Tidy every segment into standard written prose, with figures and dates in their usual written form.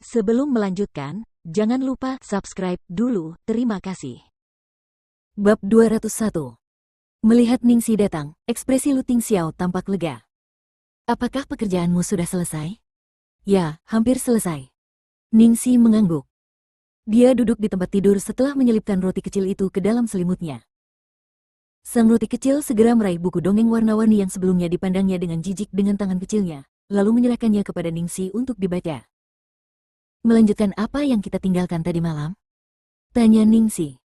Sebelum melanjutkan, jangan lupa subscribe dulu, terima kasih. Bab 201. Melihat Ningxi datang, ekspresi Lu Tingxiao tampak lega. Apakah pekerjaanmu sudah selesai? Ya, hampir selesai. Ningxi mengangguk. Dia duduk di tempat tidur setelah menyelipkan roti kecil itu ke dalam selimutnya. Sang roti kecil segera meraih buku dongeng warna-warni yang sebelumnya dipandangnya dengan jijik dengan tangan kecilnya, lalu menyerahkannya kepada Ningxi untuk dibaca. Melanjutkan apa yang kita tinggalkan tadi malam? Tanya Ningxi.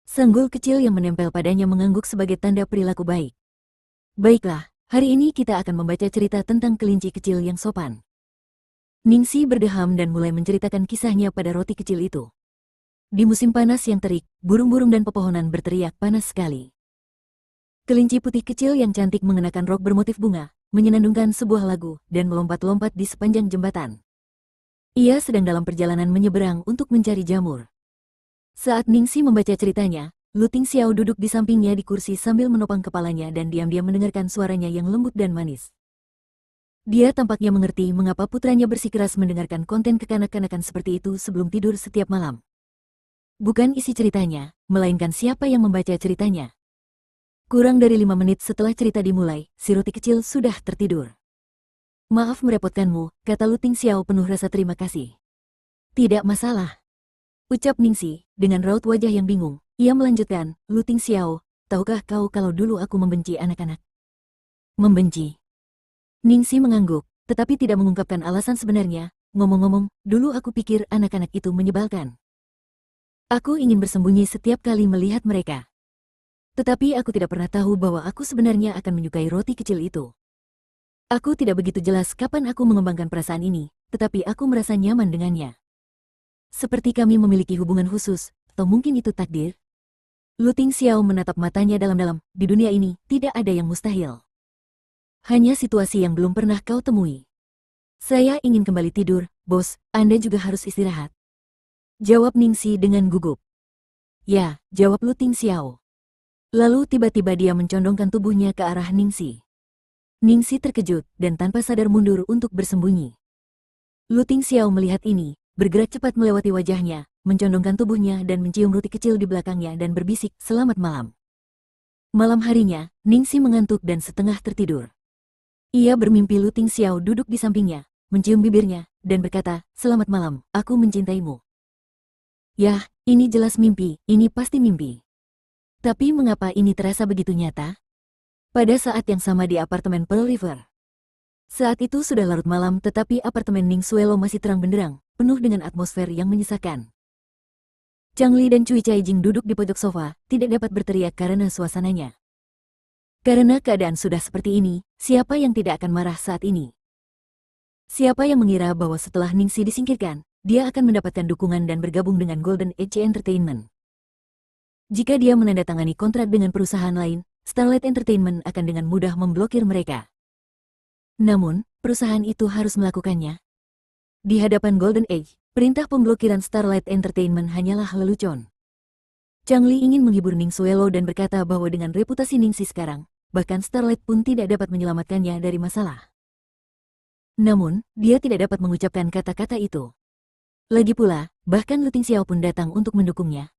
Sanggul kecil yang menempel padanya mengangguk sebagai tanda perilaku baik. Baiklah, hari ini kita akan membaca cerita tentang kelinci kecil yang sopan. Ningxi berdeham dan mulai menceritakan kisahnya pada roti kecil itu. Di musim panas yang terik, burung-burung dan pepohonan berteriak panas sekali. Kelinci putih kecil yang cantik mengenakan rok bermotif bunga, menyenandungkan sebuah lagu, dan melompat-lompat di sepanjang jembatan. Ia sedang dalam perjalanan menyeberang untuk mencari jamur. Saat Ningxi membaca ceritanya, Lu Tingxiao duduk di sampingnya di kursi sambil menopang kepalanya dan diam-diam mendengarkan suaranya yang lembut dan manis. Dia tampaknya mengerti mengapa putranya bersikeras mendengarkan konten kekanak-kanakan seperti itu sebelum tidur setiap malam. Bukan isi ceritanya, melainkan siapa yang membaca ceritanya. Kurang dari 5 menit setelah cerita dimulai, si roti kecil sudah tertidur. Maaf merepotkanmu, kata Lu Tingxiao penuh rasa terima kasih. Tidak masalah, ucap Ningxi, dengan raut wajah yang bingung. Ia melanjutkan, Lu Tingxiao, tahukah kau kalau dulu aku membenci anak-anak? Membenci? Ningxi mengangguk, tetapi tidak mengungkapkan alasan sebenarnya. Ngomong-ngomong, dulu aku pikir anak-anak itu menyebalkan. Aku ingin bersembunyi setiap kali melihat mereka. Tetapi aku tidak pernah tahu bahwa aku sebenarnya akan menyukai roti kecil itu. Aku tidak begitu jelas kapan aku mengembangkan perasaan ini, tetapi aku merasa nyaman dengannya. Seperti kami memiliki hubungan khusus, atau mungkin itu takdir? Lu Tingxiao menatap matanya dalam-dalam, di dunia ini, tidak ada yang mustahil. Hanya situasi yang belum pernah kau temui. Saya ingin kembali tidur, bos, Anda juga harus istirahat. Jawab Ningxi dengan gugup. Ya, jawab Lu Tingxiao. Lalu tiba-tiba dia mencondongkan tubuhnya ke arah Ningxi. Ningxi terkejut dan tanpa sadar mundur untuk bersembunyi. Lu Tingxiao melihat ini, bergerak cepat melewati wajahnya, mencondongkan tubuhnya dan mencium roti kecil di belakangnya dan berbisik, "Selamat malam." Malam harinya, Ningxi mengantuk dan setengah tertidur. Ia bermimpi Lu Tingxiao duduk di sampingnya, mencium bibirnya, dan berkata, "Selamat malam, aku mencintaimu." Yah, ini jelas mimpi, ini pasti mimpi. Tapi mengapa ini terasa begitu nyata? Pada saat yang sama di apartemen Pearl River. Saat itu sudah larut malam tetapi apartemen Ning Suelo masih terang benderang, penuh dengan atmosfer yang menyesakan. Chang Li dan Cui Caijing duduk di pojok sofa, tidak dapat berteriak karena suasananya. Karena keadaan sudah seperti ini, siapa yang tidak akan marah saat ini? Siapa yang mengira bahwa setelah Ningxi disingkirkan, dia akan mendapatkan dukungan dan bergabung dengan Golden Age Entertainment? Jika dia menandatangani kontrak dengan perusahaan lain, Starlight Entertainment akan dengan mudah memblokir mereka. Namun, perusahaan itu harus melakukannya. Di hadapan Golden Age, perintah pemblokiran Starlight Entertainment hanyalah lelucon. Chang Li ingin menghibur Ning Suelo dan berkata bahwa dengan reputasi Ningxi sekarang, bahkan Starlight pun tidak dapat menyelamatkannya dari masalah. Namun, dia tidak dapat mengucapkan kata-kata itu. Lagi pula, bahkan Lu Tingxiao pun datang untuk mendukungnya.